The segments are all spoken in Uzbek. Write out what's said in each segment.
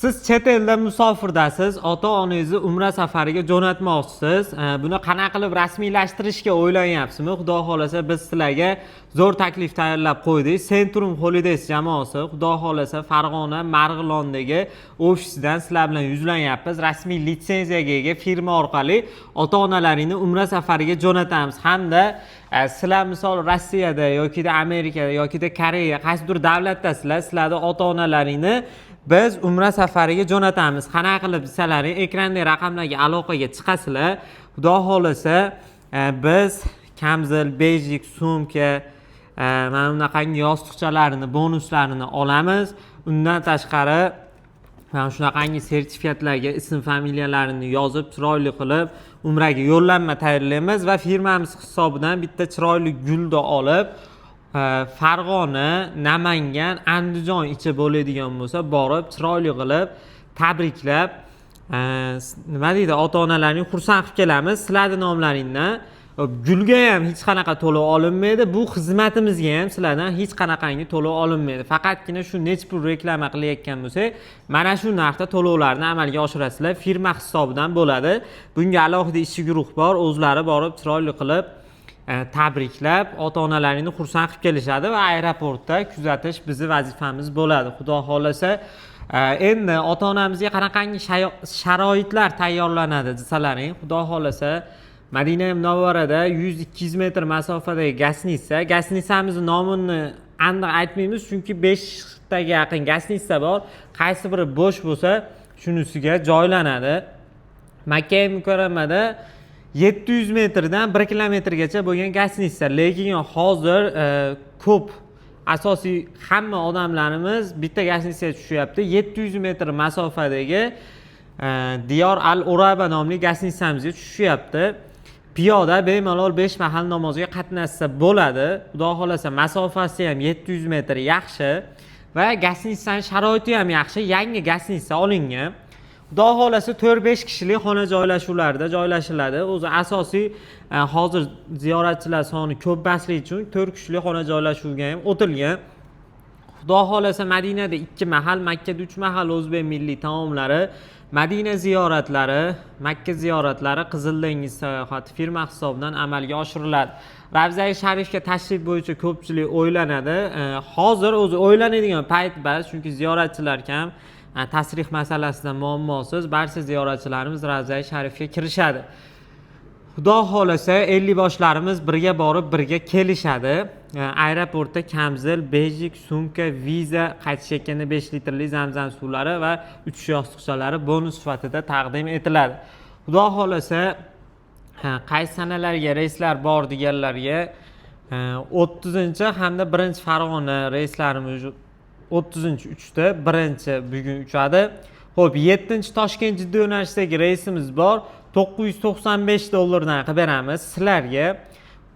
Siz chet elda musofirdasiz, ota-onangizni umra safariga jo'natmoqchisiz. Buni qanaqa qilib rasmiylashtirishga o'ylanyapsizmi? Xudo xolasa biz sizlarga zo'r taklif tayyorlab qo'ydik. Centrum Holidays jamoasi xudo xolasa Farg'ona Marg'ilondagi ofisidan sizlar bilan yuzlanyapmiz. Rasmiy litsenziyaga ega firma orqali ota-onalaringni umra safariga jo'natamiz. Hamda sizlar misol Rossiyada yoki Amerikada yoki Koreya qaysidir davlatdasizlar, sizlarning ota-onalaringni biz umra safariga jo'natamiz. Qanaqa qilib sizlarning ekrandagi raqamlarga aloqaga chiqasizlar. Xudo xolasa biz kamzil, bejik, sumka, mana bunaqangi yostiqchalarini, bonuslarini olamiz. Undan tashqari mana shunaqangi sertifikatlarga ism familiyalarini yozib, chiroyli qilib umraga yo'llanma tayyorlaymiz va firmamiz hisobidan bitta chiroyli gulni olib Farg'ona, Namangan, Andijon ichi bo'ladigan bo'lsa, borib chiroyli qilib tabriklab, nima deydi, ota-onalarning xursand qilib kelamiz. Sizlarning nomlaringdan gulga ham hech qanaqa to'lov olinmaydi. Bu xizmatimizga ham sizlardan hech qanaqangi to'lov olinmaydi. Faqatgina shu necha pul reklama qilayotgan bo'lsak, mana shu narxda to'lovlarni amalga oshirasizlar. Firma hisobidan bo'ladi. Bunga alohida ishchi guruh bor, o'zlari borib chiroyli qilib tabriklab, ota-onalaringni xursand qilib kelishadi va aeroportda kuzatish bizning vazifamiz bo'ladi. Xudo xolasa, endi ota-onamizga qanaqangi sharoitlar tayyorlanadi desalaring, xudo xolasa, Madina Munavvarada 100-200 metr masofadagi gasnitsamizni nomini aniq aytmaymiz, chunki 5 taga yaqin gasnitsa bor. Qaysi biri bo'sh bo'lsa, shunisiga joylanadi. Makka Mukarramada 700 metrdan 1 kilometrgacha bo'lgan gasnitsa, lekin hozir ko'p asosiy hamma odamlarimiz bitta gasnitsaga tushyapti. 700 metr masofadagi Diyor al-Uraba nomli gasnitsamizga tushyapti. Piyoda bemalol 5 mahal namozga qatnashsa bo'ladi. Xudo xolasa masofasi ham 700 metr yaxshi va gasnitsaning sharoiti ham yaxshi. Yangi gasnitsa olingan. Xudo xolasa 4-5 kishilik xona joylashuvlarda joylashiladi. O'zi asosiy hozir ziyoratchilar soni ko'p baslik uchun 4 kishilik xona joylashuviga ham o'tilgan. Xudo xolasa Madinada 2 mahal, Makkada 3 mahal o'zbek milliy taomlari, Madina ziyoratlari, Makka ziyoratlari Qizil dengiz sayohati firma hisobidan amalga oshiriladi. Ravza-i Sharifga tashrif bo'yicha ko'pchilik o'ylanadi. Hozir o'zi o'ylanadigan payt emas, chunki ziyoratchilar kam. Tasrih masalasida muammosiz barcha ziyoratchilarimiz Ravza-i Sharifga kirishadi. Xudo xolasa 50 boshlarimiz birga borib, birga kelishadi. Aeroportda kamzil, bejik, sumka, viza, qaytishayotganda 5 litrli zamzam suvlari va uchish yostiqchalari bonus sifatida taqdim etiladi. Xudo xolasa qaysi sanalarga reyslar bor deganlarga 30 hamda 1 Farg'ona reyslarimiz 30-3da, 1 bugun uchadi. Xo'p, 7 Toshkent Jiddiy yo'nalishdagi reysimiz bor. $995 qilib beramiz sizlarga.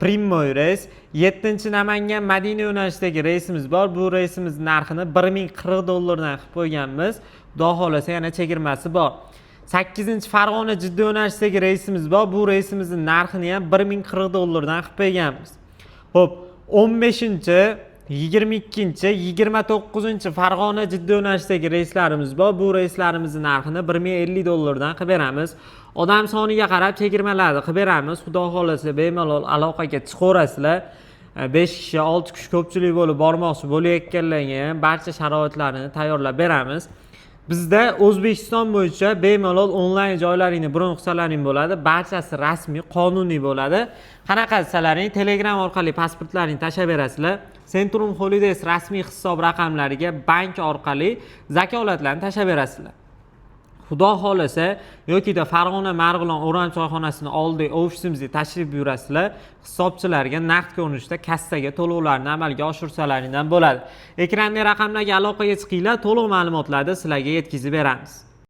Primoy reys. 7 Namangan Madina yo'nalishidagi reysimiz bor. Bu reysimiz narxini $1040 qilib qo'yganmiz. Xudo xolasa yana chegirmasi bor. 8 Farg'ona Jiddiy yo'nalishidagi reysimiz bor. Bu reysimizning narxini ham $1040 qilib qo'yganmiz. Xo'p, 15 22, 29 Farg'ona Jiddiy yo'nalishdagi reyslarimiz bor. Bu reyslarimizning narxini $1050 qilib beramiz. Odam soniga qarab chegirmalarni qilib beramiz. Xudo xolasa bemalol aloqaga chiqaverasizlar. 5 kishi, 6 kishi ko'pchilik bo'lib bormoqchi bo'layotganlarga ham barcha sharoitlarni tayyorlab beramiz. Bizda O'zbekiston bo'yicha bemalol onlayn joylaringni bron qilsalaring bo'ladi. Barchasi rasmiy, qonuniy bo'ladi. Qanaqa desalaring Telegram orqali pasportlaringni tashlab berasizlar. Centrum Holidays rasmiy hisob raqamlariga bank orqali zakolatlarni tashlab berasizlar. Xudo xolasa yoki Farg'ona Marg'ilon O'ram choyxonasining oldida ofisimizga tashrif buyurasizlar. Hisobchilarga naqd ko'rinishda kassaga to'lovlarni amalga oshirsalaringdan bo'ladi. Ekrandagi raqamlarga aloqaga chiqinglar, to'liq ma'lumotlarni sizlarga yetkazib beramiz.